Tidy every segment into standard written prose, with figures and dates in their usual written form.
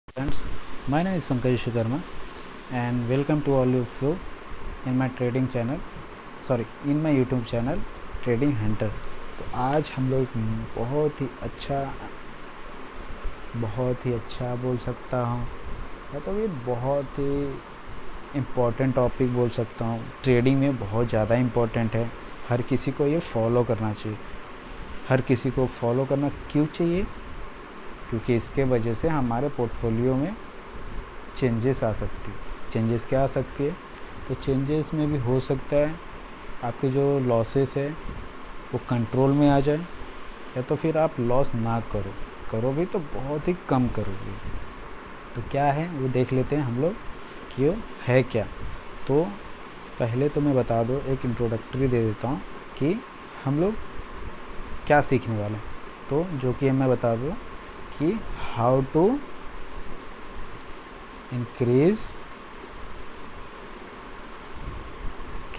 Friends, my name is Pankaj Shukarma and welcome to all of you in my trading channel, in my YouTube channel trading Hunter. तो आज हम लोग बहुत ही अच्छा बोल सकता हूँ या तो ये बहुत ही इम्पोर्टेंट टॉपिक बोल सकता हूँ। ट्रेडिंग में बहुत ज़्यादा इम्पोर्टेंट है, हर किसी को ये फॉलो करना चाहिए। हर किसी को फॉलो करना क्यों चाहिए? क्योंकि इसके वजह से हमारे पोर्टफोलियो में चेंजेस आ सकती है। चेंजेस क्या आ सकती है? तो चेंजेस में भी हो सकता है आपके जो लॉसेस है वो कंट्रोल में आ जाए, या तो फिर आप लॉस ना करो भी तो बहुत ही कम करोगे। तो क्या है वो देख लेते हैं हम लोग कि वो है क्या। तो पहले तो मैं बता दूँ, एक इंट्रोडक्टरी दे देता हूँ कि हम लोग क्या सीखने वाले हैं। तो जो कि मैं बता दूँ कि how to increase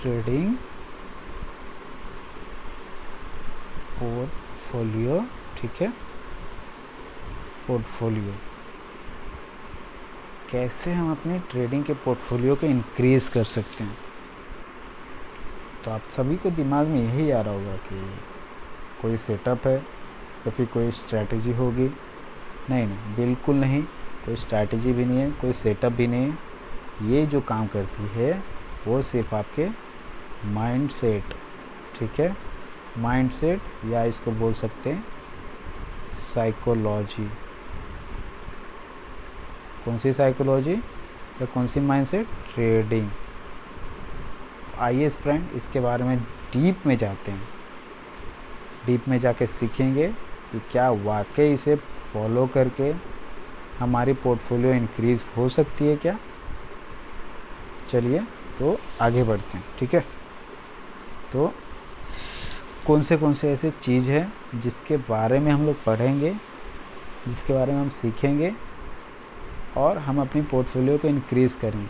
trading portfolio. ठीक है, पोर्टफोलियो कैसे हम अपने ट्रेडिंग के पोर्टफोलियो को इंक्रीज़ कर सकते हैं। तो आप सभी को दिमाग में यही आ रहा होगा कि कोई सेटअप है या फिर कोई स्ट्रैटेजी होगी। नहीं, बिल्कुल नहीं, कोई स्ट्रैटेजी भी नहीं है, कोई सेटअप भी नहीं है। ये जो काम करती है वो सिर्फ आपके माइंड सेट, ठीक है, माइंड सेट, या इसको बोल सकते हैं साइकोलॉजी। कौन सी साइकोलॉजी या कौन सी माइंड सेट? ट्रेडिंग। तो आइए फ्रेंड, इसके बारे में डीप में जाते हैं। डीप में जाके सीखेंगे कि क्या वाकई इसे फॉलो करके हमारी पोर्टफोलियो इंक्रीज़ हो सकती है क्या। चलिए तो आगे बढ़ते हैं, ठीक है। तो कौन से ऐसे चीज़ है जिसके बारे में हम लोग पढ़ेंगे, जिसके बारे में हम सीखेंगे और हम अपनी पोर्टफोलियो को इंक्रीज़ करेंगे।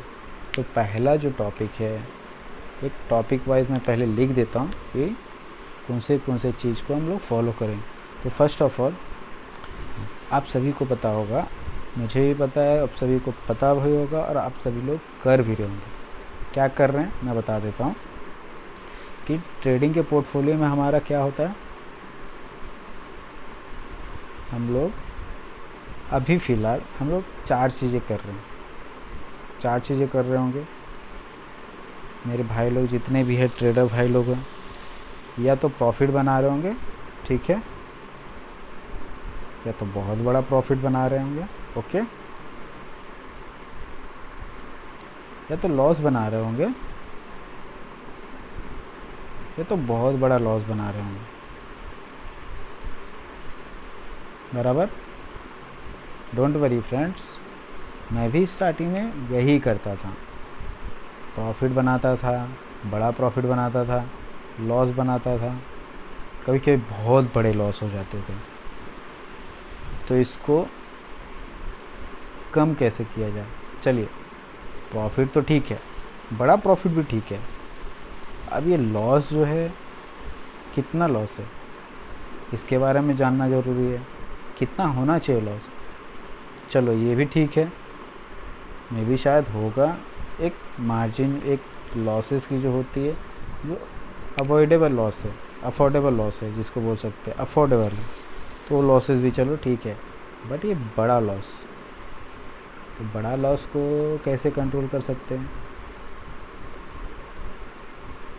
तो पहला जो टॉपिक है, एक टॉपिक वाइज मैं पहले लिख देता हूँ कि कौन से चीज़ को हम लोग फॉलो करें। तो फर्स्ट ऑफ ऑल, आप सभी को पता होगा, मुझे भी पता है, आप सभी को पता भी होगा और आप सभी लोग कर भी रहे होंगे। क्या कर रहे हैं मैं बता देता हूँ कि ट्रेडिंग के पोर्टफोलियो में हमारा क्या होता है। हम लोग अभी फ़िलहाल हम लोग 4 चीज़ें कर रहे हैं। 4 चीज़ें कर रहे होंगे मेरे भाई लोग, जितने भी है ट्रेडर भाई लोग हैं। या तो प्रॉफिट बना रहे होंगे, ठीक है, या तो बहुत बड़ा प्रॉफिट बना रहे होंगे, ओके, या तो लॉस बना रहे होंगे, या तो बहुत बड़ा लॉस बना रहे होंगे। बराबर। डोंट वरी फ्रेंड्स, मैं भी स्टार्टिंग में यही करता था। प्रॉफिट बनाता था, बड़ा प्रॉफिट बनाता था, लॉस बनाता था, कभी कभी बहुत बड़े लॉस हो जाते थे। तो इसको कम कैसे किया जाए? चलिए, प्रॉफिट तो ठीक है, बड़ा प्रॉफिट भी ठीक है, अब ये लॉस जो है, कितना लॉस है इसके बारे में जानना ज़रूरी है। कितना होना चाहिए लॉस? चलो ये भी ठीक है, मे भी शायद होगा एक मार्जिन, एक लॉसेस की जो होती है, जो अवॉइडेबल लॉस है, अफोर्डेबल लॉस है, जिसको बोल सकते हैं अफोर्डेबल है, तो लॉसेस भी चलो ठीक है। बट ये बड़ा लॉस, तो बड़ा लॉस को कैसे कंट्रोल कर सकते हैं?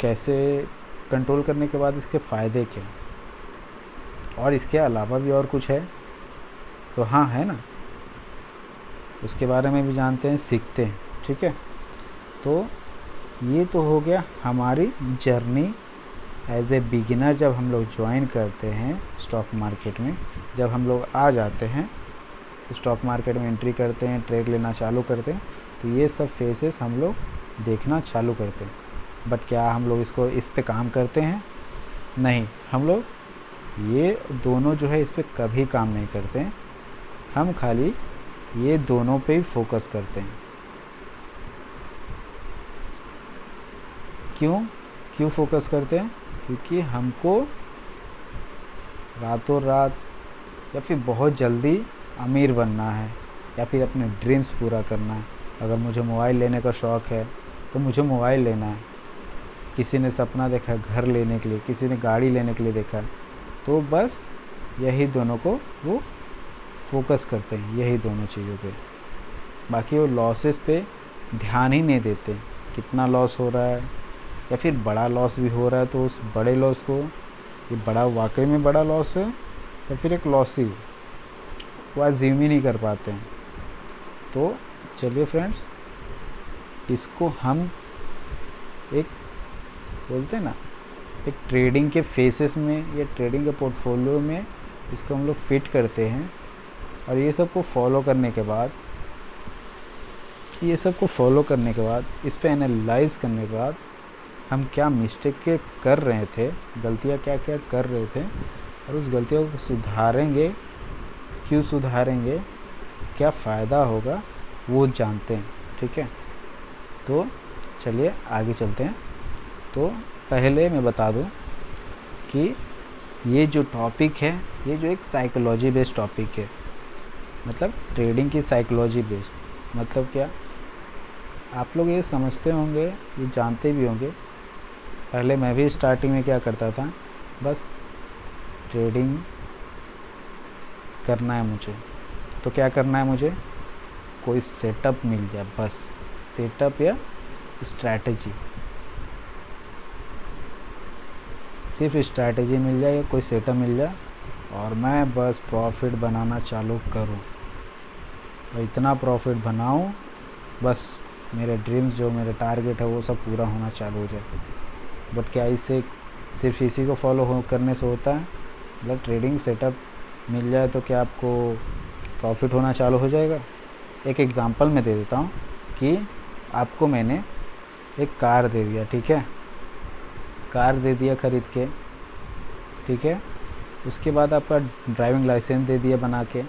कैसे कंट्रोल करने के बाद इसके फ़ायदे क्या, और इसके अलावा भी और कुछ है? तो हाँ, है ना, उसके बारे में भी जानते हैं, सीखते हैं, ठीक है। तो ये तो हो गया हमारी जर्नी एज ए बिगिनर। जब हम लोग ज्वाइन करते हैं स्टॉक मार्केट में, जब हम लोग आ जाते हैं स्टॉक मार्केट में, एंट्री करते हैं, ट्रेड लेना चालू करते हैं, तो ये सब फेसेस हम लोग देखना चालू करते हैं। बट क्या हम लोग इस पे काम करते हैं? नहीं, हम लोग ये दोनों जो है इस पे कभी काम नहीं करते हैं। हम खाली ये दोनों पे ही फोकस करते हैं। क्यों फोकस करते हैं? क्योंकि हमको रातों रात या फिर बहुत जल्दी अमीर बनना है, या फिर अपने ड्रीम्स पूरा करना है। अगर मुझे मोबाइल लेने का शौक़ है तो मुझे मोबाइल लेना है। किसी ने सपना देखा है घर लेने के लिए, किसी ने गाड़ी लेने के लिए देखा है, तो बस यही दोनों को वो फोकस करते हैं, यही दोनों चीज़ों पे। बाकी वो लॉसेस पे ध्यान ही नहीं देते। कितना लॉस हो रहा है या फिर बड़ा लॉस भी हो रहा है तो उस बड़े लॉस को, ये बड़ा वाकई में बड़ा लॉस है या फिर एक लॉस ही, वो अज्यूम ही नहीं कर पाते हैं। तो चलिए फ्रेंड्स, इसको हम एक बोलते हैं ना, एक ट्रेडिंग के फेसेस में या ट्रेडिंग के पोर्टफोलियो में इसको हम लोग फिट करते हैं। और ये सब को फॉलो करने के बाद, इस पे एनालाइज करने के बाद हम क्या मिस्टेक कर रहे थे, गलतियाँ क्या क्या कर रहे थे, और उस गलतियों को सुधारेंगे, क्यों सुधारेंगे, क्या फ़ायदा होगा, वो जानते हैं। ठीक है, तो चलिए आगे चलते हैं। तो पहले मैं बता दूं कि ये जो टॉपिक है, ये जो एक साइकोलॉजी बेस्ड टॉपिक है, मतलब ट्रेडिंग की साइकोलॉजी बेस्ड। मतलब क्या, आप लोग ये समझते होंगे, ये जानते भी होंगे। पहले मैं भी स्टार्टिंग में क्या करता था, बस ट्रेडिंग करना है मुझे, तो क्या करना है मुझे, कोई सेटअप मिल जाए, बस सेटअप या स्ट्रैटेजी, सिर्फ स्ट्रैटेजी मिल जाए या कोई सेटअप मिल जाए और मैं बस प्रॉफिट बनाना चालू करूं, और इतना प्रॉफिट बनाऊं, बस मेरे ड्रीम्स, जो मेरे टारगेट है वो सब पूरा होना चालू हो जाए। बट क्या इससे सिर्फ इसी को फॉलो करने से होता है? मतलब ट्रेडिंग सेटअप मिल जाए तो क्या आपको प्रॉफिट होना चालू हो जाएगा? एक एग्ज़ाम्पल मैं दे देता हूँ कि आपको मैंने एक कार दे दिया, ठीक है, कार दे दिया खरीद के, ठीक है, उसके बाद आपका ड्राइविंग लाइसेंस दे दिया बना के,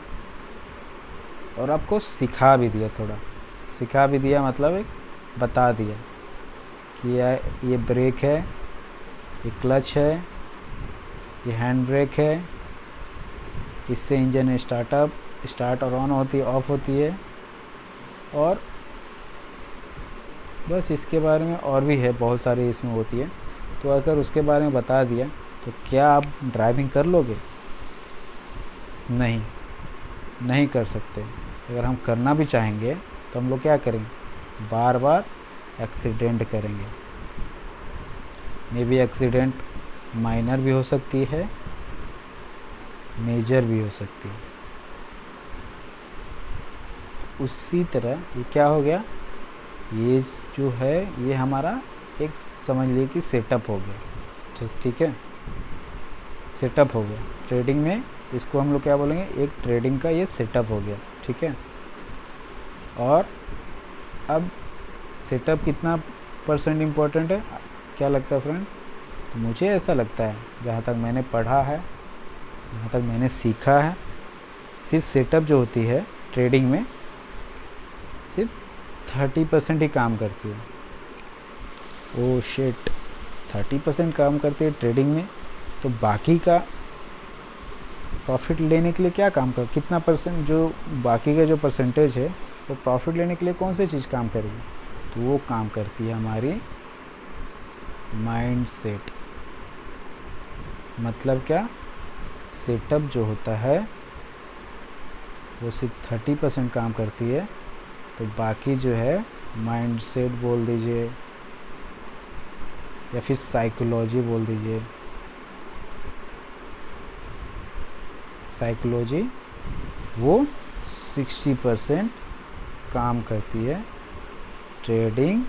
और आपको सिखा भी दिया, थोड़ा सिखा भी दिया, मतलब एक बता दिया कि ये ब्रेक है, ये क्लच है, ये हैंड ब्रेक है, इससे इंजन स्टार्ट और ऑन होती है, ऑफ होती है, और बस इसके बारे में और भी है, बहुत सारी इसमें होती है। तो अगर उसके बारे में बता दिया तो क्या आप ड्राइविंग कर लोगे? नहीं कर सकते। अगर हम करना भी चाहेंगे तो हम लोग क्या करेंगे, बार बार एक्सीडेंट करेंगे। मे बी एक्सीडेंट माइनर भी हो सकती है, मेजर भी हो सकती है। उसी तरह ये क्या हो गया, ये जो है ये हमारा एक समझ लीजिए कि सेटअप हो गया, ठीक है, सेटअप हो गया। ट्रेडिंग में इसको हम लोग क्या बोलेंगे, एक ट्रेडिंग का ये सेटअप हो गया, ठीक है। और अब सेटअप कितना % इम्पोर्टेंट है, क्या लगता है फ्रेंड? तो मुझे ऐसा लगता है, जहाँ तक मैंने पढ़ा है, जहाँ तक मैंने सीखा है, सिर्फ सेटअप जो होती है ट्रेडिंग में सिर्फ 30% ही काम करती है। ओ शिट, 30% काम करती है ट्रेडिंग में, तो बाकी का प्रॉफिट लेने के लिए क्या काम कर, कितना %, जो बाकी का जो परसेंटेज है वो प्रॉफिट लेने के लिए कौन सी चीज़ काम करेगी? तो वो काम करती है हमारी माइंड सेट। मतलब क्या, सेटअप जो होता है वो सिर्फ 30% काम करती है, तो बाकी जो है माइंड सेट बोल दीजिए या फिर साइकोलॉजी बोल दीजिए, साइकोलॉजी वो 60% काम करती है ट्रेडिंग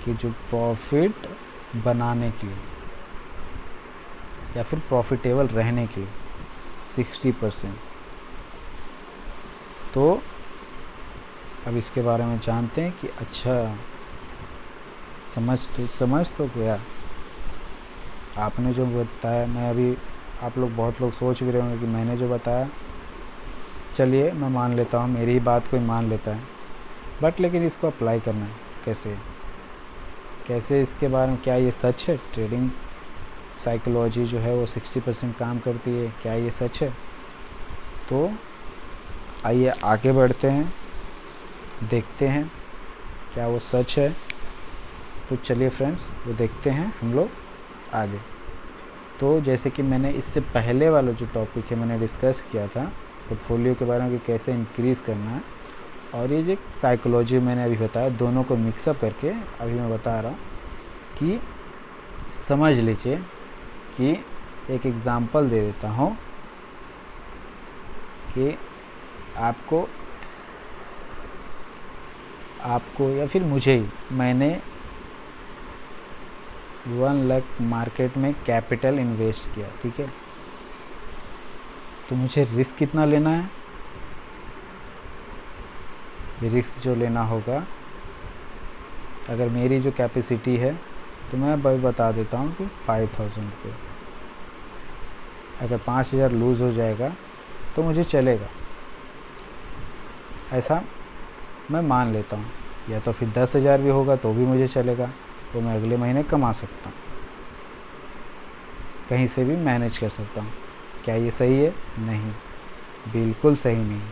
की, जो प्रॉफिट बनाने के लिए या फिर प्रॉफिटेबल रहने के लिए 60%। तो अब इसके बारे में जानते हैं कि अच्छा, समझ तो गया आपने जो बताया। मैं अभी, आप लोग बहुत लोग सोच भी रहे होंगे कि मैंने जो बताया, चलिए मैं मान लेता हूँ, मेरी ही बात कोई मान लेता है, बट लेकिन इसको अप्लाई करना है कैसे इसके बारे में, क्या ये सच है ट्रेडिंग साइकोलॉजी जो है वो 60% काम करती है, क्या ये सच है? तो आइए आगे बढ़ते हैं, देखते हैं क्या वो सच है। तो चलिए फ्रेंड्स, वो देखते हैं हम लोग आगे। तो जैसे कि मैंने इससे पहले वाला जो टॉपिक है मैंने डिस्कस किया था पोर्टफोलियो के बारे में कि कैसे इंक्रीज़ करना है, और ये जो साइकोलॉजी मैंने अभी बताया, दोनों को मिक्सअप करके अभी मैं बता रहा हूँ कि समझ लीजिए कि एक एग्ज़ाम्पल दे देता हूँ कि आपको या फिर मुझे ही, मैंने 1 लाख मार्केट में कैपिटल इन्वेस्ट किया, ठीक है। तो मुझे रिस्क कितना लेना है? रिस्क जो लेना होगा, अगर मेरी जो कैपेसिटी है तो मैं बता देता हूँ कि 5000 रुपये। अगर 5000 लूज़ हो जाएगा तो मुझे चलेगा, ऐसा मैं मान लेता हूँ। या तो फिर 10,000 भी होगा तो भी मुझे चलेगा, तो मैं अगले महीने कमा सकता हूँ, कहीं से भी मैनेज कर सकता हूँ। क्या ये सही है? नहीं, बिल्कुल सही नहीं,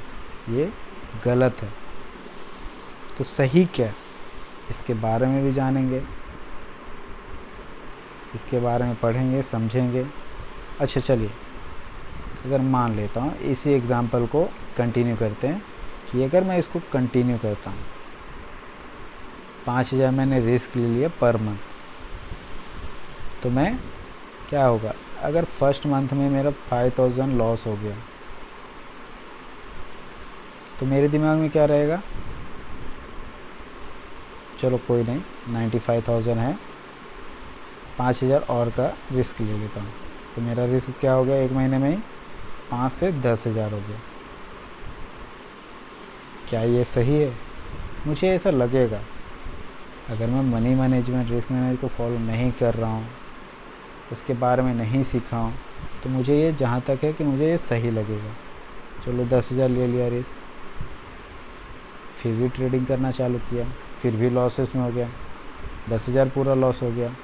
ये गलत है। तो सही क्या, इसके बारे में भी जानेंगे, इसके बारे में पढ़ेंगे, समझेंगे। अच्छा चलिए, अगर मान लेता हूँ, इसी एग्ज़ाम्पल को कंटिन्यू करते हैं कि अगर मैं इसको कंटिन्यू करता हूँ, 5000 मैंने रिस्क ले लिया पर मंथ, तो मैं क्या होगा, अगर फर्स्ट मंथ में मेरा 5000 लॉस हो गया तो मेरे दिमाग में क्या रहेगा, चलो कोई नहीं, 95,000 है, 5000 और का रिस्क ले लेता हूँ। तो मेरा रिस्क क्या हो गया, एक महीने में ही 5 से 10,000 हो गया। क्या ये सही है? मुझे ऐसा लगेगा। अगर मैं मनी मैनेजमेंट, रिस्क मैनेजमेंट को फॉलो नहीं कर रहा हूँ, उसके बारे में नहीं सीखा हूँ, तो मुझे ये, जहाँ तक है कि मुझे ये सही लगेगा। चलो 10,000 ले लिया रिस्क, फिर भी ट्रेडिंग करना चालू किया, फिर भी लॉसेस में हो गया, 10,000 पूरा लॉस हो गया।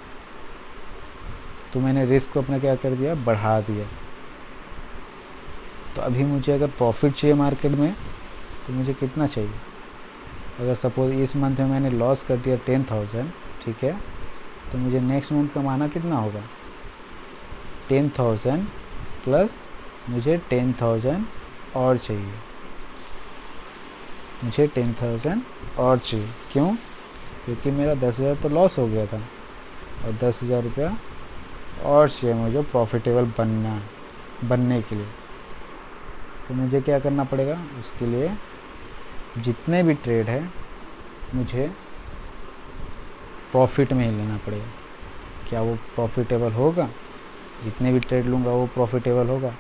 तो मैंने रिस्क को अपना क्या कर दिया, बढ़ा दिया। तो अभी मुझे अगर प्रॉफिट चाहिए मार्केट में, तो मुझे कितना चाहिए? अगर सपोज इस मंथ में मैंने लॉस कर दिया 10,000, ठीक है, तो मुझे नेक्स्ट मंथ कमाना कितना होगा, 10,000 प्लस मुझे 10,000 और चाहिए, मुझे 10,000 और चाहिए। क्यों? क्योंकि मेरा 10,000 तो लॉस हो गया था, और 10,000 रुपया और चाहिए मुझे प्रॉफिटेबल बनने के लिए। तो मुझे क्या करना पड़ेगा, उसके लिए जितने भी ट्रेड है मुझे प्रॉफिट में ही लेना पड़ेगा। क्या वो प्रॉफिटेबल होगा? जितने भी ट्रेड लूँगा वो प्रॉफिटेबल होगा?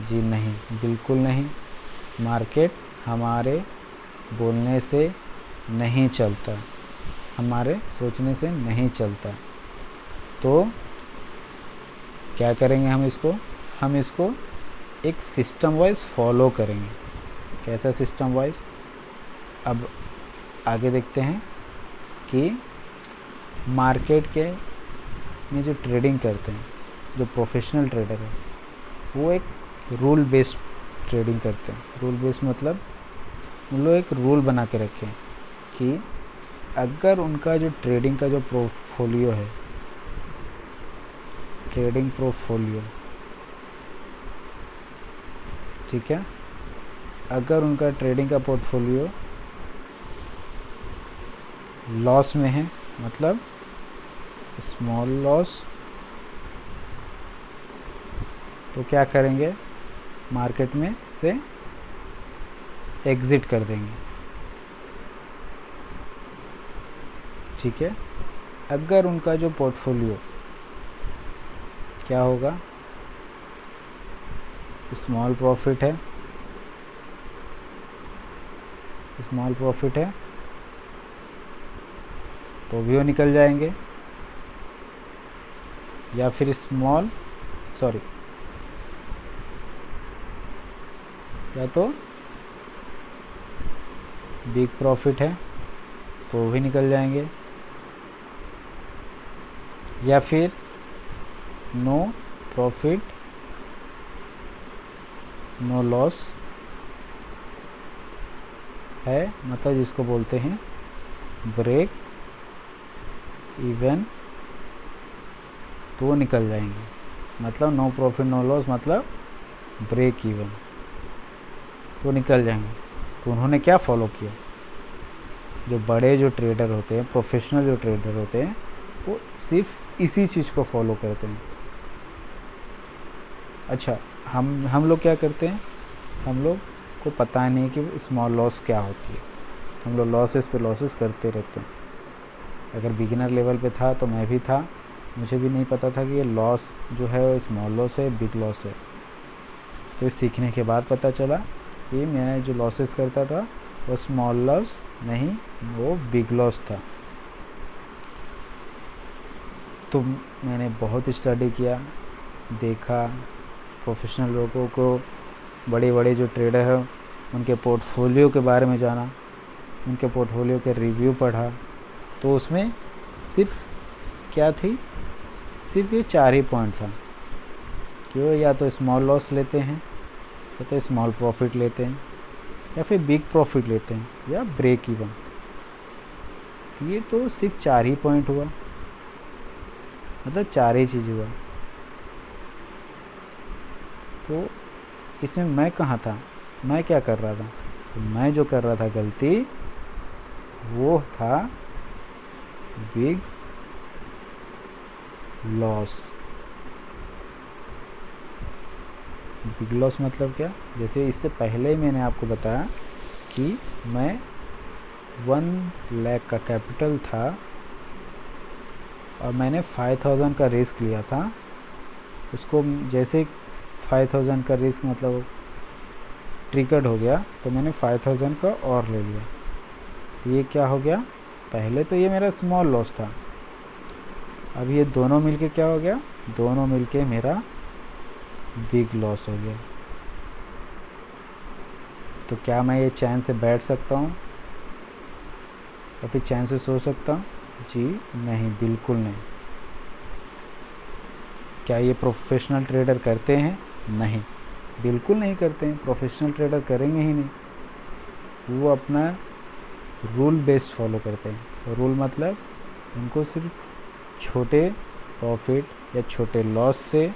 जी नहीं, बिल्कुल नहीं। मार्केट हमारे बोलने से नहीं चलता, हमारे सोचने से नहीं चलता। तो क्या करेंगे हम इसको एक सिस्टम वाइज फॉलो करेंगे। कैसा सिस्टम वाइज? अब आगे देखते हैं कि मार्केट के में जो ट्रेडिंग करते हैं, जो प्रोफेशनल ट्रेडर है, वो एक रूल बेस्ड ट्रेडिंग करते हैं। रूल बेस्ड मतलब उन लोग एक रूल बना के रखें कि अगर उनका जो ट्रेडिंग का जो पोर्टफोलियो है, ट्रेडिंग पोर्टफोलियो, ठीक है, अगर उनका ट्रेडिंग का पोर्टफोलियो लॉस में है, मतलब स्मॉल लॉस, तो क्या करेंगे, मार्केट में से एग्ज़िट कर देंगे, ठीक है। अगर उनका जो पोर्टफोलियो क्या होगा, स्मॉल प्रॉफिट है, तो भी वो निकल जाएंगे। या फिर या तो बिग प्रॉफिट है तो भी निकल जाएंगे, या फिर नो प्रॉफिट नो लॉस, है, मतलब जिसको बोलते हैं ब्रेक इवन, तो वो निकल जाएंगे। मतलब नो प्रॉफिट नो लॉस मतलब ब्रेक इवन, तो निकल जाएंगे। तो उन्होंने क्या फॉलो किया, जो बड़े जो ट्रेडर होते हैं, प्रोफेशनल जो ट्रेडर होते हैं, वो सिर्फ इसी चीज़ को फॉलो करते हैं। अच्छा, हम लोग क्या करते हैं, हम लोग को पता नहीं कि स्मॉल लॉस क्या होती है, हम लोग लॉसेस पे लॉसेस करते रहते हैं। अगर बिगिनर लेवल पे था तो मैं भी था, मुझे भी नहीं पता था कि ये लॉस जो है वो स्मॉल लॉस है, बिग लॉस है। तो ये सीखने के बाद पता चला कि मैं जो लॉसेस करता था वो स्मॉल लॉस नहीं, वो बिग लॉस था। तो मैंने बहुत स्टडी किया, देखा, प्रोफेशनल लोगों को, बड़े बड़े जो ट्रेडर हैं उनके पोर्टफोलियो के बारे में जाना, उनके पोर्टफोलियो के रिव्यू पढ़ा। तो उसमें सिर्फ क्या थी, सिर्फ ये 4 ही पॉइंट था कि वो या तो स्मॉल लॉस लेते हैं, या तो स्मॉल प्रॉफिट लेते हैं, या फिर बिग प्रॉफिट लेते हैं, या ब्रेक इवन। ये तो सिर्फ 4 ही पॉइंट हुआ, मतलब 4 ही चीज़ हुआ। तो इसमें मैं कहाँ था, मैं क्या कर रहा था, तो मैं जो कर रहा था गलती वो था बिग लॉस। बिग लॉस मतलब क्या, जैसे इससे पहले ही मैंने आपको बताया कि मैं 1 लाख का कैपिटल था और मैंने 5000 का रिस्क लिया था। उसको जैसे 5000 का रिस्क मतलब ट्रिगर्ड हो गया, तो मैंने 5000 का और ले लिया। तो ये क्या हो गया, पहले तो ये मेरा स्मॉल लॉस था, अब ये दोनों मिलके क्या हो गया, दोनों मिलके मेरा बिग लॉस हो गया। तो क्या मैं ये चैन से बैठ सकता हूँ या फिर चैन से सो सकता हूँ? जी नहीं, बिल्कुल नहीं। क्या ये प्रोफेशनल ट्रेडर करते हैं? नहीं, बिल्कुल नहीं करते हैं। प्रोफेशनल ट्रेडर करेंगे ही नहीं। वो अपना रूल बेस्ड फॉलो करते हैं। रूल मतलब उनको सिर्फ छोटे प्रॉफिट या छोटे लॉस से,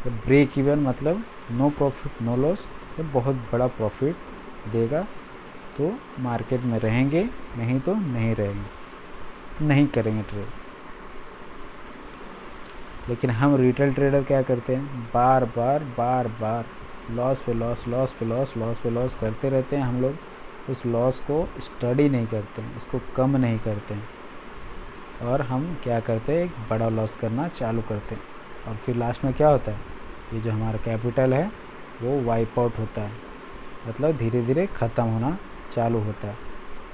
ब्रेक इवन मतलब नो प्रॉफिट नो लॉस, या बहुत बड़ा प्रॉफिट देगा तो मार्केट में रहेंगे, नहीं तो नहीं रहेंगे, नहीं करेंगे ट्रेड। लेकिन हम रिटेल ट्रेडर क्या करते हैं, बार बार लॉस पे लॉस, लॉस पे लॉस, लॉस पे लॉस करते रहते हैं। हम लोग उस लॉस को स्टडी नहीं करते हैं, उसको कम नहीं करते हैं, और हम क्या करते हैं, एक बड़ा लॉस करना चालू करते हैं। और फिर लास्ट में क्या होता है, ये जो हमारा कैपिटल है वो वाइप आउट होता है, मतलब धीरे धीरे ख़त्म होना चालू होता है।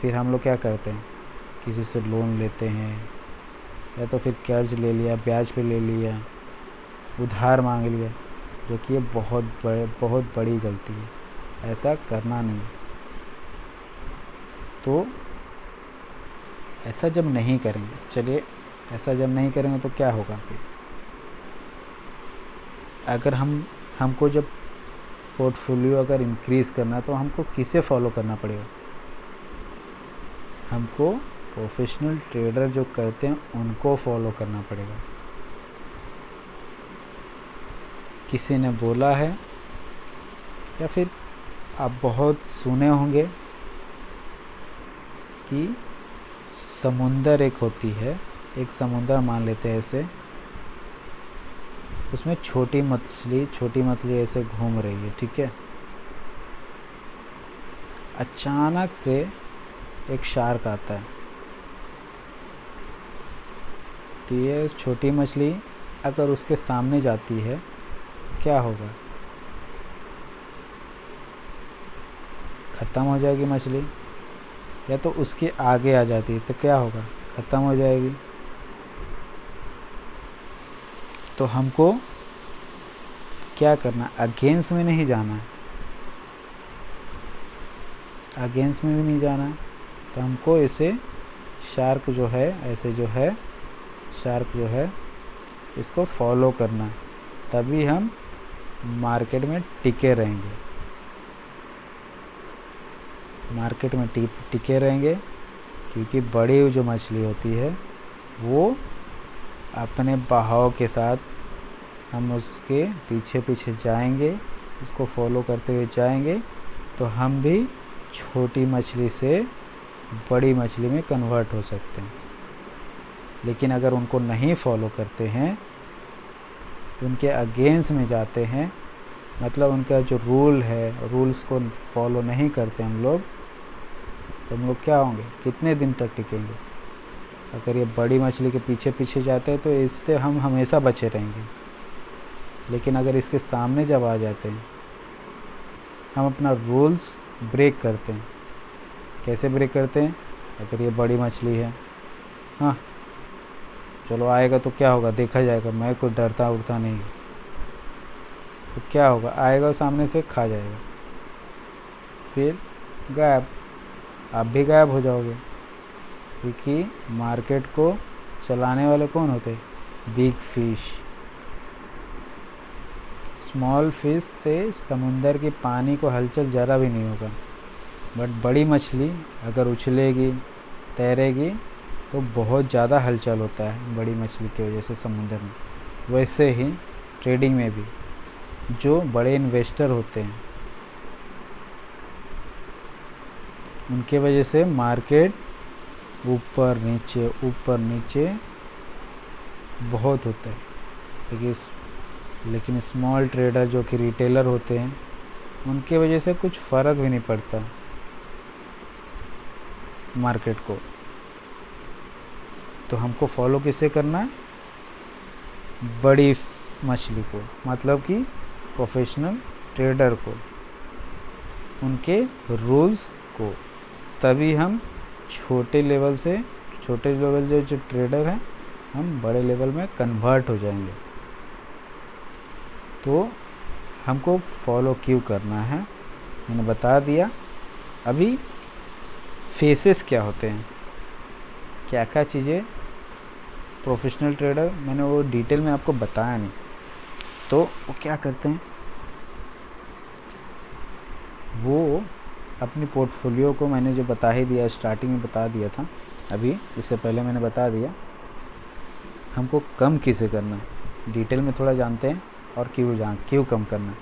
फिर हम लोग क्या करते हैं, किसी से लोन लेते हैं, या तो फिर कर्ज ले लिया, ब्याज पे ले लिया, उधार मांग लिया, जो कि ये बहुत बड़ी गलती है। ऐसा करना नहीं है। तो ऐसा जब नहीं करेंगे, चलिए ऐसा जब नहीं करेंगे तो क्या होगा फिर, अगर हमको जब पोर्टफोलियो अगर इंक्रीज़ करना, तो हमको किसे फॉलो करना पड़ेगा, हमको प्रोफेशनल ट्रेडर जो करते हैं उनको फॉलो करना पड़ेगा। किसी ने बोला है, या फिर आप बहुत सुने होंगे कि समुंदर एक होती है, एक समुंदर मान लेते हैं ऐसे, उसमें छोटी मछली ऐसे घूम रही है, ठीक है। अचानक से एक शार्क आता है, तो ये छोटी मछली अगर उसके सामने जाती है क्या होगा, ख़त्म हो जाएगी मछली। या तो उसके आगे आ जाती है तो क्या होगा, ख़त्म हो जाएगी। तो हमको क्या करना, अगेंस्ट में नहीं जाना है, अगेंस्ट में भी नहीं जाना है। तो हमको इसे शार्क जो है, ऐसे जो है शार्क जो है, इसको फॉलो करना है, तभी हम मार्केट में टिके रहेंगे। मार्केट में टिके रहेंगे, क्योंकि बड़ी जो मछली होती है वो अपने बहाव के साथ हम उसके पीछे पीछे जाएंगे, उसको फॉलो करते हुए जाएंगे, तो हम भी छोटी मछली से बड़ी मछली में कन्वर्ट हो सकते हैं। लेकिन अगर उनको नहीं फॉलो करते हैं, उनके अगेंस्ट में जाते हैं, मतलब उनका जो रूल है, रूल्स को फॉलो नहीं करते हम लोग, तो हम लोग क्या होंगे, कितने दिन तक टिकेंगे? अगर ये बड़ी मछली के पीछे पीछे जाते हैं तो इससे हम हमेशा बचे रहेंगे। लेकिन अगर इसके सामने जब आ जाते हैं, हम अपना रूल्स ब्रेक करते हैं। कैसे ब्रेक करते हैं? अगर ये बड़ी मछली है, हाँ चलो आएगा तो क्या होगा, देखा जाएगा, मैं कोई डरता उड़ता नहीं, तो क्या होगा, आएगा सामने से खा जाएगा, फिर गायब, आप भी गायब हो जाओगे। क्योंकि मार्केट को चलाने वाले कौन होते हैं? Big fish. स्मॉल फिश से समुंदर की पानी को हलचल ज़रा भी नहीं होगा, बट बड़ी मछली अगर उछलेगी, तैरेगी, तो बहुत ज़्यादा हलचल होता है बड़ी मछली की वजह से समुंदर में। वैसे ही ट्रेडिंग में भी जो बड़े इन्वेस्टर होते हैं, उनके वजह से मार्केट ऊपर नीचे बहुत होता है। लेकिन स्मॉल ट्रेडर जो कि रिटेलर होते हैं, उनके वजह से कुछ फ़र्क भी नहीं पड़ता मार्केट को। तो हमको फॉलो किसे करना है? बड़ी मछली को, मतलब कि प्रोफेशनल ट्रेडर को, उनके रूल्स को। तभी हम छोटे लेवल जो ट्रेडर हैं, हम बड़े लेवल में कन्वर्ट हो जाएंगे। तो हमको फॉलो क्यों करना है मैंने बता दिया। अभी फेसेस क्या होते हैं, क्या क्या चीज़ें प्रोफेशनल ट्रेडर, मैंने वो डिटेल में आपको बताया नहीं। तो वो क्या करते हैं, वो अपनी पोर्टफोलियो को, मैंने जो बता ही दिया, स्टार्टिंग में बता दिया था, अभी इससे पहले मैंने बता दिया, हमको कम किसे करना है डिटेल में थोड़ा जानते हैं, और क्यों कम करना है।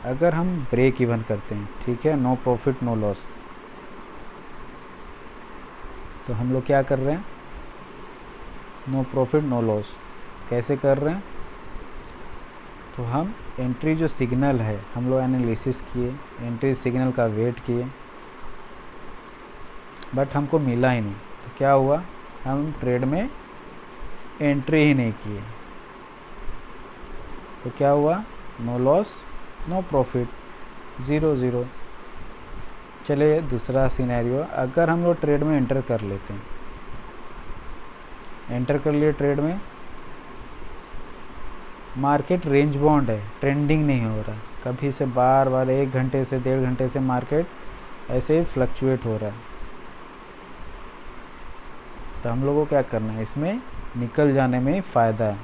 अगर हम ब्रेक इवन करते हैं, ठीक है, नो प्रॉफिट नो लॉस, तो हम लोग क्या कर रहे हैं, नो प्रॉफिट नो लॉस कैसे कर रहे हैं? तो हम एंट्री जो सिग्नल है, हम लोग एनालिसिस किए, एंट्री सिग्नल का वेट किए, बट हमको मिला ही नहीं। तो क्या हुआ, हम ट्रेड में एंट्री ही नहीं किए, तो क्या हुआ, नो लॉस नो प्रॉफिट, 0 चलिए दूसरा सिनेरियो, अगर हम लोग ट्रेड में एंटर कर लेते हैं, एंटर कर लिए ट्रेड में, मार्केट रेंज बाउंड है, ट्रेंडिंग नहीं हो रहा, कभी से बार 1 घंटे से 1.5 घंटे से मार्केट ऐसे ही फ्लक्चुएट हो रहा है। तो हम लोगों को क्या करना है, इसमें निकल जाने में फ़ायदा है,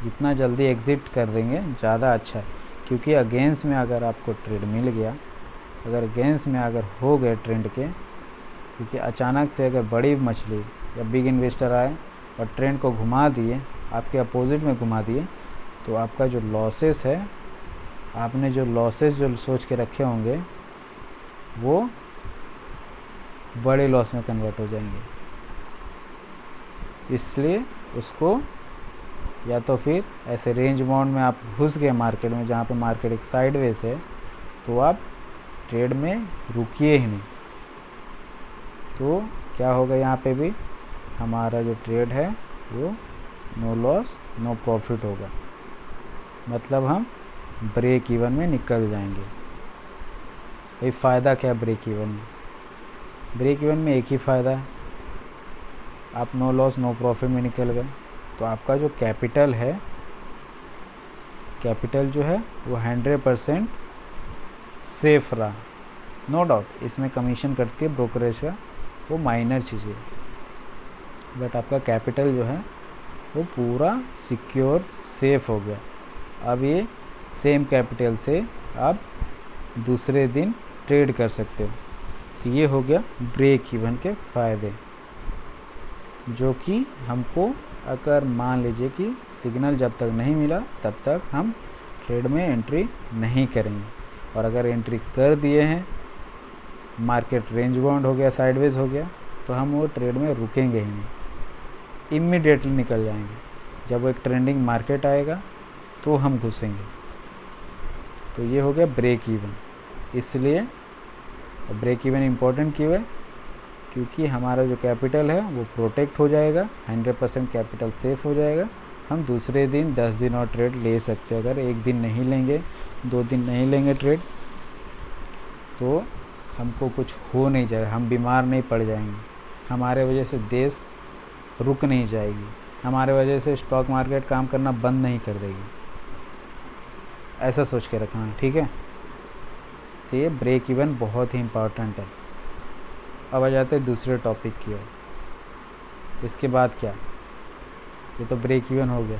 जितना जल्दी एग्ज़िट कर देंगे ज़्यादा अच्छा है। क्योंकि अगेंस्ट में अगर आपको ट्रेड मिल गया, अगर अगेंस्ट में अगर हो गए ट्रेंड के, क्योंकि अचानक से अगर बड़ी मछली या बिग इन्वेस्टर आए और ट्रेंड को घुमा दिए, आपके अपोजिट में घुमा दिए, तो आपका जो लॉसेस है, आपने जो लॉसेस जो सोच के रखे होंगे, वो बड़े लॉस में कन्वर्ट हो जाएंगे। इसलिए उसको, या तो फिर ऐसे रेंज बाउंड में आप घुस गए मार्केट में, जहाँ पे मार्केट एक साइडवेज है, तो आप ट्रेड में रुकिए ही नहीं। तो क्या होगा, यहाँ पे भी हमारा जो ट्रेड है वो नो लॉस नो प्रॉफिट होगा, मतलब हम ब्रेक इवन में निकल जाएंगे। भाई फ़ायदा क्या है ब्रेक इवन में? ब्रेक इवन में एक ही फ़ायदा है, आप नो लॉस नो प्रॉफिट में निकल गए, तो आपका जो कैपिटल है, कैपिटल जो है वो 100% सेफ रहा, नो डाउट। इसमें कमीशन करती है ब्रोकरेज का, वो माइनर चीज़ है, बट आपका कैपिटल जो है वो पूरा सिक्योर सेफ हो गया। अब ये सेम कैपिटल से आप दूसरे दिन ट्रेड कर सकते हो। तो ये हो गया ब्रेक इवन के फ़ायदे, जो कि हमको अगर मान लीजिए कि सिग्नल जब तक नहीं मिला तब तक हम ट्रेड में एंट्री नहीं करेंगे, और अगर एंट्री कर दिए हैं, मार्केट रेंज बाउंड हो गया, साइडवेज हो गया, तो हम वो ट्रेड में रुकेंगे ही नहीं, इमीडिएटली निकल जाएंगे। जब वो एक ट्रेंडिंग मार्केट आएगा तो हम घुसेंगे। तो ये हो गया ब्रेक इवन। इसलिए ब्रेक इवन इम्पोर्टेंट क्यों है? क्योंकि हमारा जो कैपिटल है वो प्रोटेक्ट हो जाएगा, 100% कैपिटल सेफ हो जाएगा। हम दूसरे दिन 10 दिन और ट्रेड ले सकते हैं। अगर एक दिन नहीं लेंगे, 2 दिन नहीं लेंगे ट्रेड, तो हमको कुछ हो नहीं जाएगा, हम बीमार नहीं पड़ जाएंगे, हमारे वजह से देश रुक नहीं जाएगी, हमारे वजह से स्टॉक मार्केट काम करना बंद नहीं कर देगी। ऐसा सोच के रखना, ठीक है। तो ये ब्रेक इवन बहुत ही इम्पोर्टेंट है। अब आ जाते हैं दूसरे टॉपिक की ओर। इसके बाद क्या? ये तो ब्रेक इवन हो गया।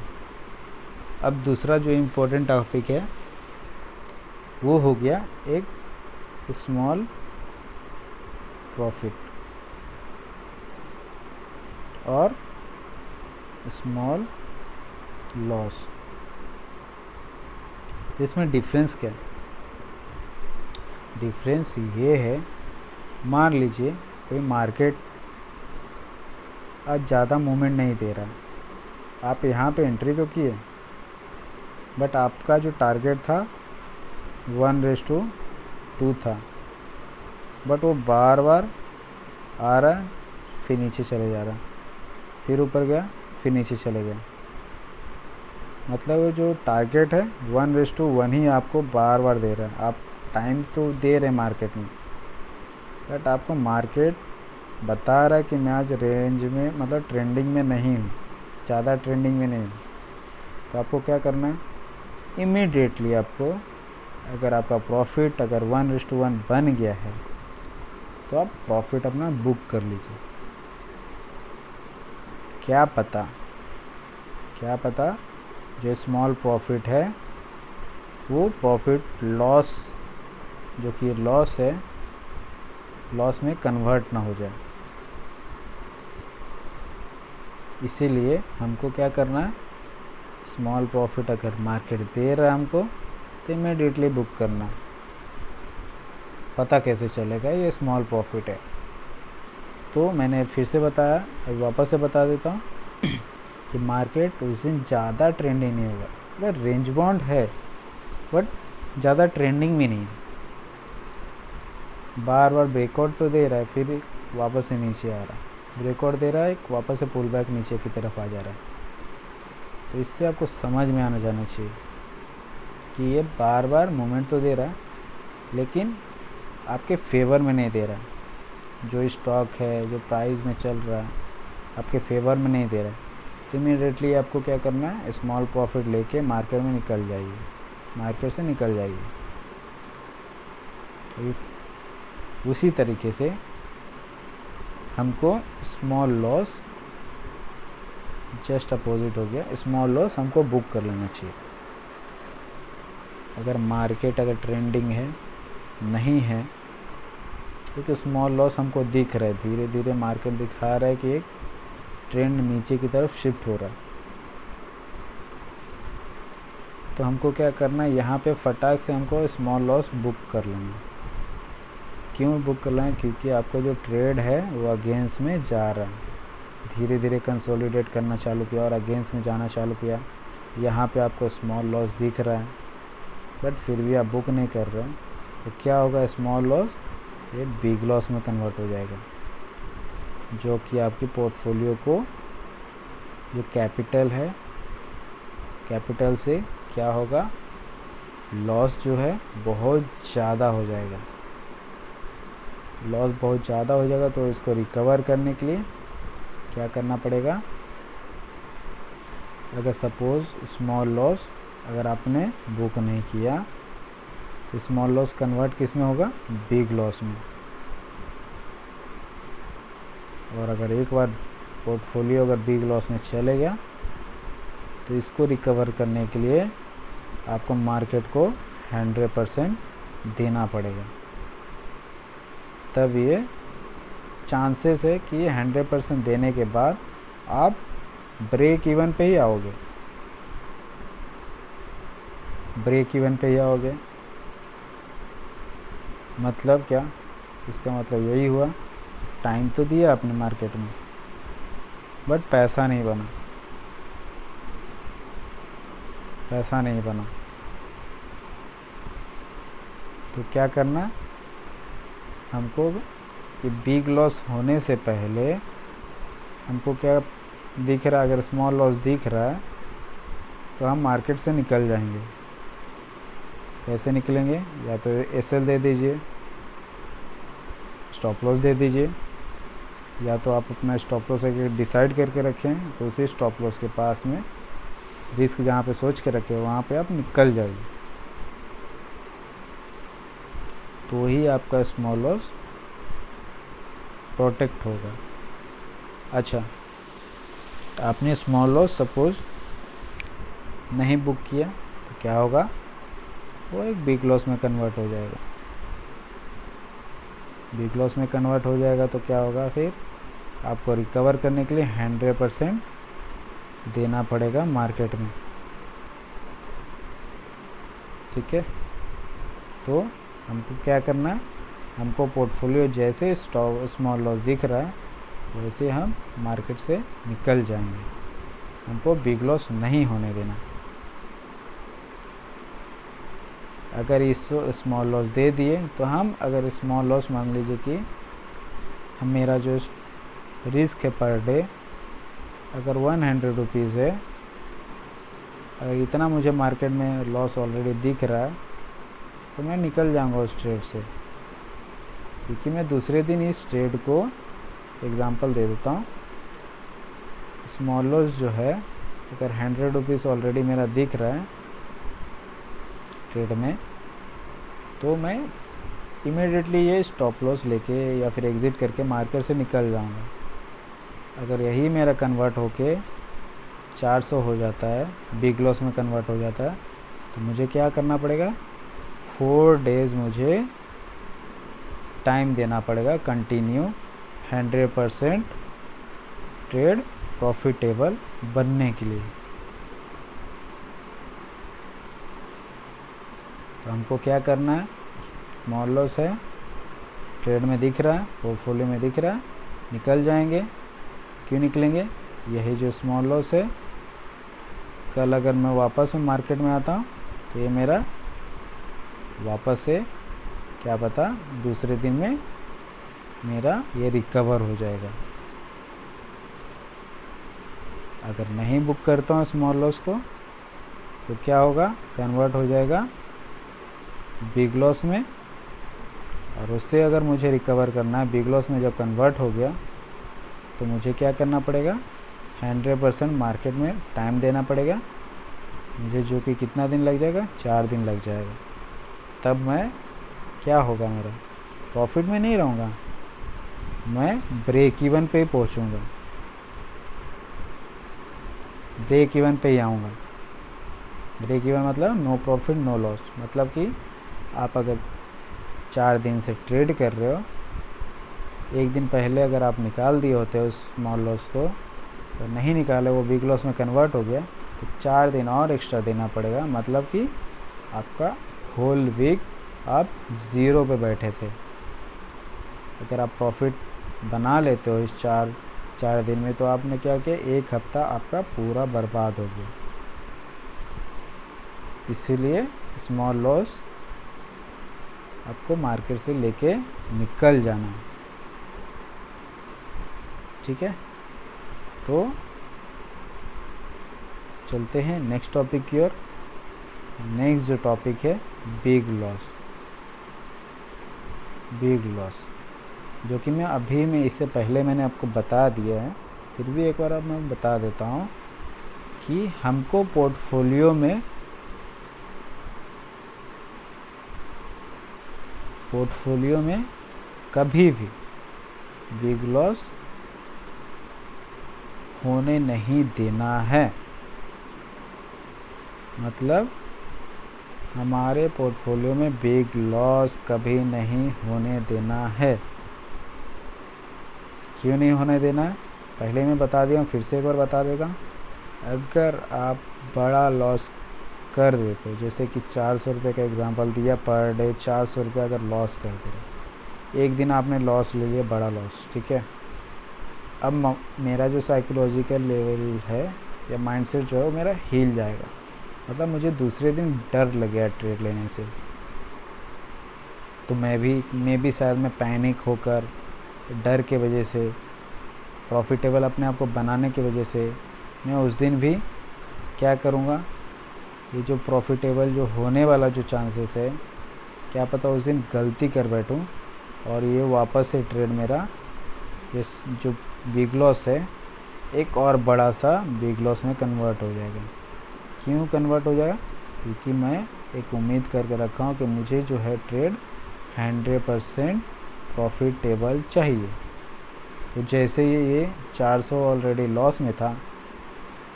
अब दूसरा जो इम्पोर्टेंट टॉपिक है वो हो गया एक स्मॉल प्रॉफिट और स्मॉल लॉस। तो इसमें डिफरेंस क्या है? डिफरेंस ये है, मान लीजिए कोई मार्केट आज ज़्यादा मूवमेंट नहीं दे रहा है, आप यहाँ पे एंट्री तो किए, बट आपका जो टारगेट था 1:2 था, बट वो बार बार आ रहा है, फिर नीचे चले जा रहा है, फिर ऊपर गया, फिर नीचे चले गया। मतलब जो टारगेट है 1:1 ही आपको बार बार दे रहा है। आप टाइम तो दे रहे हैं मार्केट में, बट आपको मार्केट बता रहा है कि मैं आज रेंज में, मतलब ट्रेंडिंग में नहीं हूँ, ज़्यादा ट्रेंडिंग में नहीं हूँ। तो आपको क्या करना है? इमीडिएटली आपको, अगर आपका प्रॉफिट अगर 1:1 बन गया है तो आप प्रॉफिट अपना बुक कर लीजिए। क्या पता जो स्मॉल प्रॉफिट है वो प्रॉफिट लॉस, जो कि लॉस है, लॉस में कन्वर्ट ना हो जाए। इसीलिए हमको क्या करना है? स्मॉल प्रॉफिट अगर मार्केट दे रहा है हमको तो इमीडिएटली बुक करना है। पता कैसे चलेगा ये स्मॉल प्रॉफिट है? तो मैंने फिर से बताया, अभी वापस से बता देता हूँ कि मार्केट उस दिन ज़्यादा ट्रेंडिंग नहीं होगा, मतलब रेंज बाउंड है बट ज़्यादा ट्रेंडिंग भी नहीं है, बार बार ब्रेकआउट तो दे रहा है, फिर वापस से नीचे आ रहा है, ब्रेकआउट दे रहा है, वापस से पुल बैक नीचे की तरफ आ जा रहा है। तो इससे आपको समझ में आना जाना चाहिए कि ये बार बार मूवमेंट तो दे रहा है लेकिन आपके फेवर में नहीं दे रहा है। जो स्टॉक है, जो प्राइस में चल रहा है, आपके फेवर में नहीं दे रहा है। तो इमीडिएटली आपको क्या करना है? स्मॉल प्रॉफिट लेके मार्केट में निकल जाइए, मार्केट से निकल जाइए। उसी तरीके से हमको स्मॉल लॉस जस्ट अपोजिट हो गया, स्मॉल लॉस हमको बुक कर लेना चाहिए। अगर मार्केट अगर ट्रेंडिंग है, नहीं है, तो स्मॉल लॉस हमको दिख रहा है, धीरे धीरे मार्केट दिखा रहा है कि एक ट्रेंड नीचे की तरफ शिफ्ट हो रहा है। तो हमको क्या करना है? यहाँ पे फटाक से हमको स्मॉल लॉस बुक कर लेना है। क्यों बुक कर लेना है? क्योंकि आपका जो ट्रेड है वो अगेंस्ट में जा रहा है, धीरे धीरे कंसोलिडेट करना चालू किया और अगेंस्ट में जाना चालू किया। यहाँ पे आपको स्मॉल लॉस दिख रहा है बट फिर भी आप बुक नहीं कर रहे हैं, तो क्या होगा? स्मॉल लॉस ये बिग लॉस में कन्वर्ट हो जाएगा, जो कि आपकी पोर्टफोलियो को, जो कैपिटल है, कैपिटल से क्या होगा? लॉस जो है बहुत ज़्यादा हो जाएगा, लॉस बहुत ज़्यादा हो जाएगा। तो इसको रिकवर करने के लिए क्या करना पड़ेगा? अगर सपोज़ स्मॉल लॉस अगर आपने बुक नहीं किया तो स्मॉल लॉस कन्वर्ट किस में होगा? बिग लॉस में। और अगर एक बार पोर्टफोलियो अगर बिग लॉस में चले गया तो इसको रिकवर करने के लिए आपको मार्केट को 100% देना पड़ेगा, तब ये चांसेस है कि 100% देने के बाद आप ब्रेक इवन पे ही आओगे, ब्रेक इवन पे ही आओगे। मतलब क्या, इसका मतलब यही हुआ, टाइम तो दिया आपने मार्केट में बट पैसा नहीं बना, पैसा नहीं बना। तो क्या करना, हमको ये बिग लॉस होने से पहले हमको क्या दिख रहा है, अगर स्मॉल लॉस दिख रहा है तो हम मार्केट से निकल जाएंगे। कैसे निकलेंगे, या तो एसएल दे दीजिए, स्टॉप लॉस दे दीजिए, या तो आप अपना स्टॉप लॉस अगर डिसाइड करके रखें तो उसी स्टॉप लॉस के पास में रिस्क जहाँ पे सोच के रखे वहाँ पे आप निकल जाइए, तो ही आपका स्मॉल लॉस प्रोटेक्ट होगा। अच्छा, आपने स्मॉल लॉस सपोज नहीं बुक किया तो क्या होगा, वो एक बिग लॉस में कन्वर्ट हो जाएगा। बिग लॉस में कन्वर्ट हो जाएगा तो क्या होगा, फिर आपको रिकवर करने के लिए 100% देना पड़ेगा मार्केट में। ठीक है, तो हमको क्या करना है, हमको पोर्टफोलियो जैसे स्मॉल लॉस दिख रहा है वैसे हम मार्केट से निकल जाएंगे, हमको बिग लॉस नहीं होने देना। अगर इस स्मॉल लॉस दे दिए तो हम, अगर स्मॉल लॉस मान लीजिए कि हम, मेरा जो रिस्क है पर डे अगर 100 रुपीज़ है, अगर इतना मुझे मार्केट में लॉस ऑलरेडी दिख रहा है तो मैं निकल जाऊंगा उस ट्रेड से, क्योंकि मैं दूसरे दिन इस ट्रेड को, एग्जांपल दे देता हूँ, स्मॉल लॉस जो है अगर 100 रुपीज़ ऑलरेडी मेरा दिख रहा है ट्रेड में, तो मैं इमीडिएटली ये स्टॉप लॉस लेके या फिर एग्ज़िट करके मार्केट से निकल जाऊंगा। अगर यही मेरा कन्वर्ट होके 400 हो जाता है, बिग लॉस में कन्वर्ट हो जाता है, तो मुझे क्या करना पड़ेगा, 4 डेज़ मुझे टाइम देना पड़ेगा कंटिन्यू 100% ट्रेड प्रॉफिटेबल बनने के लिए। तो हमको क्या करना है, स्मॉल लॉस है, ट्रेड में दिख रहा है, पोर्टफोलियो में दिख रहा है, निकल जाएंगे। क्यों निकलेंगे, यही जो स्मॉल लॉस है, कल अगर मैं वापस मार्केट में आता हूँ तो ये मेरा वापस से क्या पता दूसरे दिन में मेरा ये रिकवर हो जाएगा। अगर नहीं बुक करता हूँ स्मॉल लॉस को तो क्या होगा, कन्वर्ट हो जाएगा बिग लॉस में, और उससे अगर मुझे रिकवर करना है, बिग लॉस में जब कन्वर्ट हो गया तो मुझे क्या करना पड़ेगा, 100% मार्केट में टाइम देना पड़ेगा मुझे, जो कि कितना दिन लग जाएगा, 4 दिन लग जाएगा। तब मैं क्या होगा, मेरा प्रॉफिट में नहीं रहूँगा, मैं ब्रेक इवन पे ही पहुँचूँगा, ब्रेक इवन पे ही आऊँगा। ब्रेक इवन मतलब नो प्रॉफिट नो लॉस, मतलब कि आप अगर 4 दिन से ट्रेड कर रहे हो, एक दिन पहले अगर आप निकाल दिए होते हो स्मॉल लॉस को, तो नहीं निकाले, वो बिग लॉस में कन्वर्ट हो गया, तो 4 दिन और एक्स्ट्रा देना पड़ेगा। मतलब कि आपका होल वीक आप 0 पे बैठे थे। अगर आप प्रॉफिट बना लेते हो इस 4 दिन में, तो आपने क्या किया, 1 हफ्ता आपका पूरा बर्बाद हो गया। इसीलिए स्मॉल लॉस आपको मार्केट से लेके निकल जाना है। ठीक है, तो चलते हैं नेक्स्ट टॉपिक की ओर। नेक्स्ट जो टॉपिक है, बिग लॉस। बिग लॉस जो कि मैं अभी में, इससे पहले मैंने आपको बता दिया है, फिर भी एक बार अब मैं बता देता हूँ कि हमको पोर्टफोलियो में कभी भी बिग लॉस होने नहीं देना है। मतलब हमारे पोर्टफोलियो में बिग लॉस कभी नहीं होने देना है। क्यों नहीं होने देना है? पहले मैं बता दिया हूँ, फिर से एक बार बता देता हूँ। अगर आप बड़ा लॉस कर देते हो, जैसे कि 400 रुपये का एग्जांपल दिया, पर डे 400 रुपये अगर लॉस कर दे रहे, एक दिन आपने लॉस ले लिया, बड़ा लॉस, ठीक है। अब मेरा जो साइकोलॉजिकल लेवल है या माइंडसेट जो है वो मेरा हिल जाएगा, मतलब मुझे दूसरे दिन डर लग गया ट्रेड लेने से। तो मैं भी शायद मैं पैनिक होकर, डर के वजह से, प्रॉफिटेबल अपने आप को बनाने की वजह से, मैं उस दिन भी क्या करूँगा, ये जो प्रॉफिटेबल जो होने वाला जो चांसेस है, क्या पता उस दिन गलती कर बैठूँ और ये वापस से ट्रेड मेरा ये जो बिग लॉस है एक और बड़ा सा बिग लॉस में कन्वर्ट हो जाएगा। क्यों कन्वर्ट हो जाएगा? क्योंकि मैं एक उम्मीद करके रखा हूँ कि मुझे जो है ट्रेड 100% प्रॉफिटेबल चाहिए। तो जैसे ये 400 ऑलरेडी लॉस में था,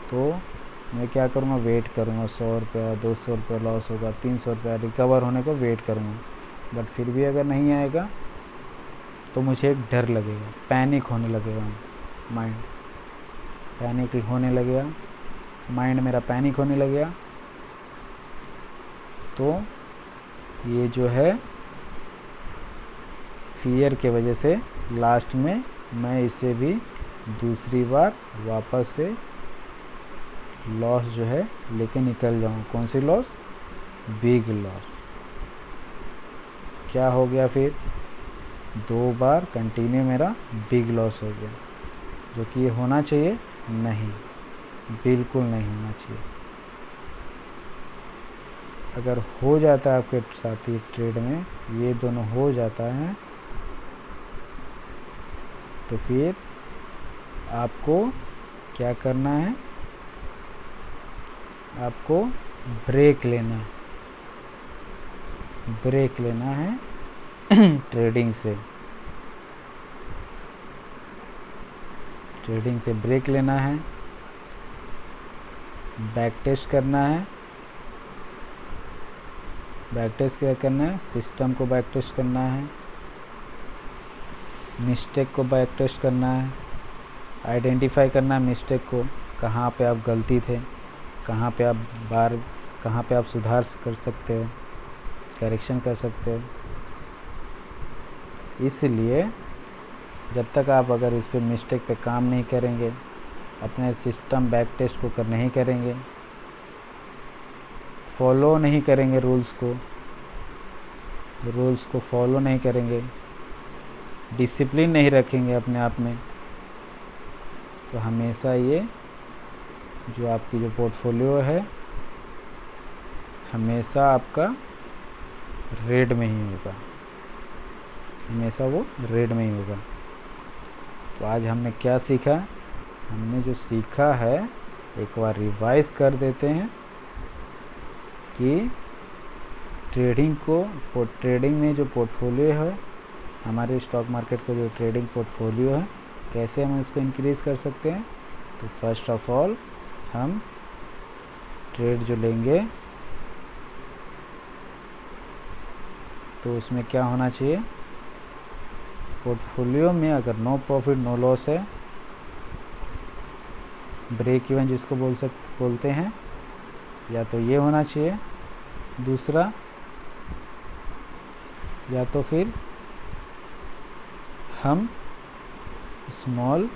तो मैं क्या करूँगा, वेट करूँगा, 100 रुपया 200 रुपया लॉस होगा, 300 रुपया रिकवर होने को वेट करूँगा। बट फिर भी अगर नहीं आएगा तो मुझे एक डर लगेगा, पैनिक होने लगेगा, माइंड पैनिक होने लगेगा, माइंड मेरा पैनिक होने लगेगा। तो ये जो है फियर के वजह से लास्ट में मैं इसे भी दूसरी बार वापस से लॉस जो है लेके निकल जाऊँ। कौन सी लॉस? Big loss. क्या हो गया फिर? 2 बार कंटिन्यू मेरा बिग लॉस हो गया, जो कि ये होना चाहिए नहीं, बिल्कुल नहीं होना चाहिए। अगर हो जाता है आपके साथ ये ट्रेड में, ये दोनों हो जाता है, तो फिर आपको क्या करना है, आपको ब्रेक लेना है, ब्रेक लेना है ट्रेडिंग से, ट्रेडिंग से ब्रेक लेना है, बैक टेस्ट करना है। बैक टेस्ट क्या करना है? सिस्टम को बैक टेस्ट करना है, मिस्टेक को बैक टेस्ट करना है, आइडेंटिफाई करना है मिस्टेक को, कहाँ पे आप गलती थे, कहाँ पे आप सुधार कर सकते हो, करेक्शन कर सकते हो। इसलिए जब तक आप अगर इस पे मिस्टेक पे काम नहीं करेंगे, अपने सिस्टम बैक टेस्ट को नहीं करेंगे, फॉलो नहीं करेंगे रूल्स को फॉलो नहीं करेंगे, डिसिप्लिन नहीं रखेंगे अपने आप में, तो हमेशा ये जो आपकी जो पोर्टफोलियो है हमेशा आपका रेड में ही होगा, हमेशा वो रेड में ही होगा। तो आज हमने क्या सीखा? हमने जो सीखा है एक बार रिवाइज कर देते हैं कि ट्रेडिंग में जो पोर्टफोलियो है, हमारे स्टॉक मार्केट का जो ट्रेडिंग पोर्टफोलियो है, कैसे हम इसको इंक्रीज़ कर सकते हैं। तो फर्स्ट ऑफ ऑल हम ट्रेड जो लेंगे तो उसमें क्या होना चाहिए, पोर्टफोलियो में अगर नो प्रॉफिट नो लॉस है, ब्रेक इवन जिसको बोलते हैं, या तो ये होना चाहिए, दूसरा या तो फिर हम स्मॉल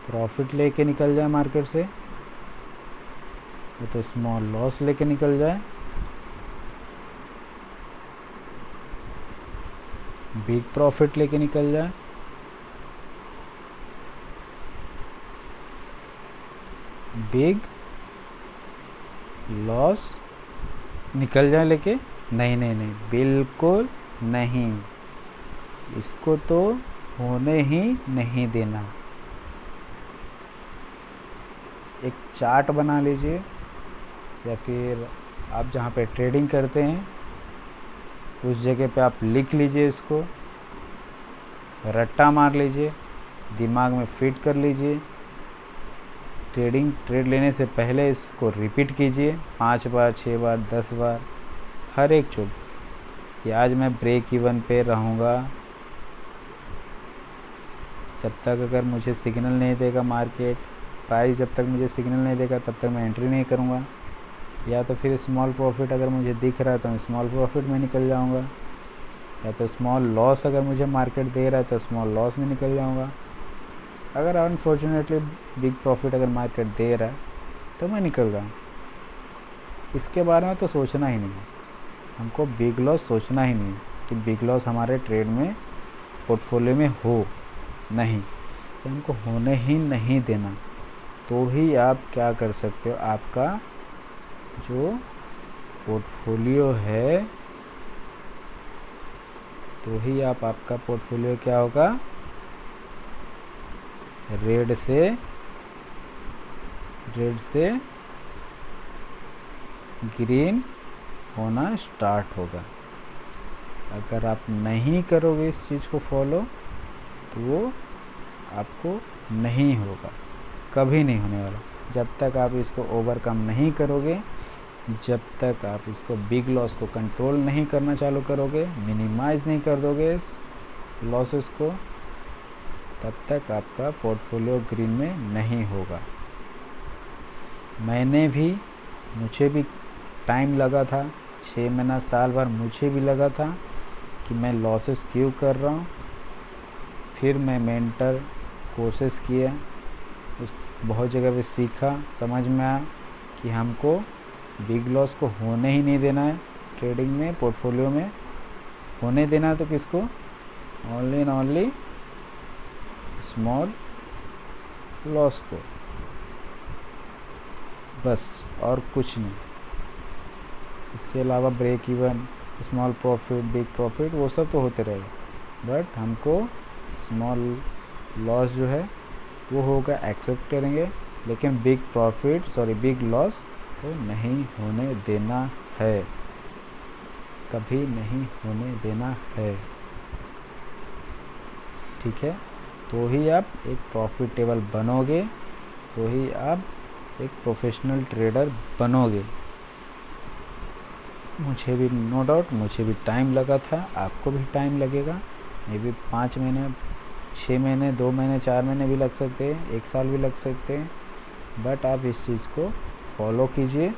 प्रॉफिट लेके निकल जाए मार्केट से, या तो स्मॉल लॉस लेके निकल जाए, बिग प्रॉफिट लेके निकल जाए, बिग लॉस निकल जाए लेके। नहीं, बिल्कुल नहीं, इसको तो होने ही नहीं देना। एक चार्ट बना लीजिए, या फिर आप जहाँ पे ट्रेडिंग करते हैं उस जगह पे आप लिख लीजिए, इसको रट्टा मार लीजिए, दिमाग में फिट कर लीजिए ट्रेड लेने से पहले इसको रिपीट कीजिए 5 बार, 6 बार, 10 बार, हर एक चुप कि आज मैं ब्रेक इवन पे रहूँगा। जब तक अगर मुझे सिग्नल नहीं देगा मार्केट प्राइस, जब तक मुझे सिग्नल नहीं देगा तब तक मैं एंट्री नहीं करूँगा। या तो फिर स्मॉल प्रॉफिट अगर मुझे दिख रहा है तो मैं स्मॉल प्रॉफिट में निकल जाऊँगा, या तो स्मॉल लॉस अगर मुझे मार्केट दे रहा है तो स्मॉल लॉस में निकल जाऊँगा। अगर अनफॉर्चुनेटली बिग प्रॉफिट अगर मार्केट दे रहा है तो मैं निकल रहा हूँ। इसके बारे में तो सोचना ही नहीं है, हमको बिग लॉस सोचना ही नहीं है कि बिग लॉस हमारे ट्रेड में पोर्टफोलियो में हो, नहीं, ये हमको होने ही नहीं देना। तो ही आप क्या कर सकते हो, आपका जो पोर्टफोलियो है, तो ही आपका पोर्टफोलियो क्या होगा, रेड से ग्रीन होना स्टार्ट होगा। अगर आप नहीं करोगे इस चीज़ को फॉलो तो वो आपको नहीं होगा, कभी नहीं होने वाला। जब तक आप इसको ओवरकम नहीं करोगे, जब तक आप इसको बिग लॉस को कंट्रोल नहीं करना चालू करोगे, मिनिमाइज नहीं कर दोगे इस लॉसेस को, तब तक आपका पोर्टफोलियो ग्रीन में नहीं होगा। मुझे भी टाइम लगा था, 6 महीना, साल भर मुझे भी लगा था कि मैं लॉसेस क्यों कर रहा हूँ। फिर मैं मेंटर कोर्सेस किया, बहुत जगह पे सीखा, समझ में आया कि हमको बिग लॉस को होने ही नहीं देना है ट्रेडिंग में, पोर्टफोलियो में होने देना है तो किसको, only and only small loss को, बस, और कुछ नहीं। इसके अलावा break even, small profit, big profit, वो सब तो होते रहेगा, बट हमको स्मॉल लॉस जो है वो होगा, एक्सेप्ट करेंगे, लेकिन बिग लॉस को नहीं होने देना है, कभी नहीं होने देना है, ठीक है। तो ही आप एक प्रॉफिटेबल बनोगे, तो ही आप एक प्रोफेशनल ट्रेडर बनोगे। मुझे भी नो डाउट, मुझे भी टाइम लगा था, आपको भी टाइम लगेगा, मे बी 5 महीने, 6 महीने, 2 महीने, 4 महीने भी लग सकते हैं, 1 साल भी लग सकते हैं, बट आप इस चीज़ को फॉलो कीजिए।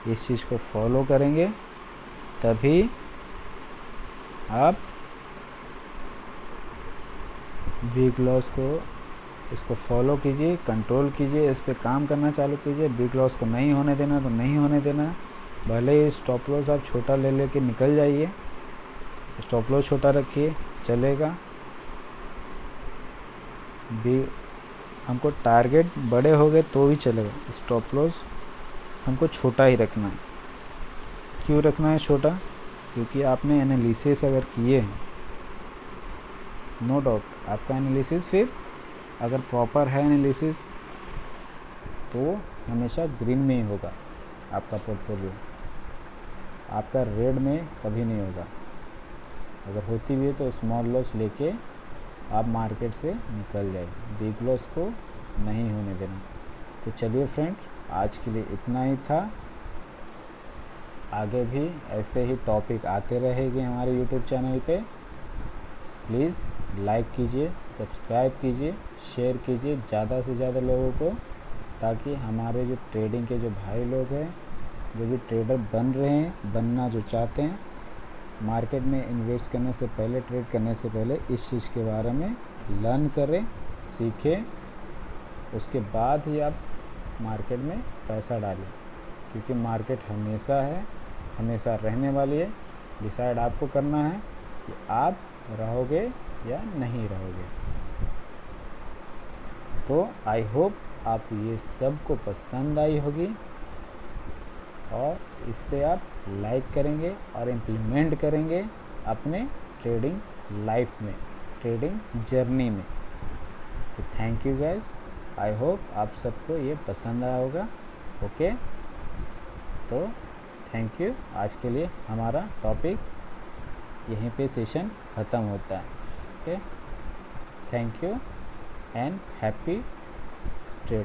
इस चीज़ को फॉलो करेंगे तभी आप बिग लॉस को, इसको फॉलो कीजिए, कंट्रोल कीजिए, इस पे काम करना चालू कीजिए। बिग लॉस को नहीं होने देना तो नहीं होने देना, भले ही स्टॉप लॉस आप छोटा ले लेके निकल जाइए, स्टॉप लॉस छोटा रखिए, चलेगा। हमको टारगेट बड़े हो गए तो भी चलेगा, स्टॉप लॉस हमको छोटा ही रखना है। क्यों रखना है छोटा, क्योंकि आपने एनालिसिस अगर किए हैं, नो डाउट आपका एनालिसिस फिर अगर प्रॉपर है एनालिसिस तो हमेशा ग्रीन में ही होगा आपका पोर्टफोलियो, आपका रेड में कभी नहीं होगा। अगर होती भी है तो स्मॉल लॉस लेके आप मार्केट से निकल जाए, बिग लॉस को नहीं होने देना। तो चलिए फ्रेंड, आज के लिए इतना ही था। आगे भी ऐसे ही टॉपिक आते रहेंगे हमारे यूट्यूब चैनल पे। प्लीज़ लाइक कीजिए, सब्सक्राइब कीजिए, शेयर कीजिए ज़्यादा से ज़्यादा लोगों को, ताकि हमारे जो ट्रेडिंग के जो भाई लोग हैं, जो भी ट्रेडर बन रहे हैं, बनना जो चाहते हैं, मार्केट में इन्वेस्ट करने से पहले, ट्रेड करने से पहले इस चीज़ के बारे में लर्न करें, सीखें, उसके बाद ही आप मार्केट में पैसा डालें, क्योंकि मार्केट हमेशा है, हमेशा रहने वाली है। डिसाइड आपको करना है कि आप रहोगे या नहीं रहोगे। तो आई होप आप ये सब को पसंद आई होगी और इससे आप लाइक करेंगे और इम्प्लीमेंट करेंगे अपने ट्रेडिंग लाइफ में, ट्रेडिंग जर्नी में। तो thank you guys, I hope आप सबको ये पसंद आया होगा। ओके, तो थैंक यू। आज के लिए हमारा टॉपिक यहीं पे सेशन ख़त्म होता है। Okay, thank you and happy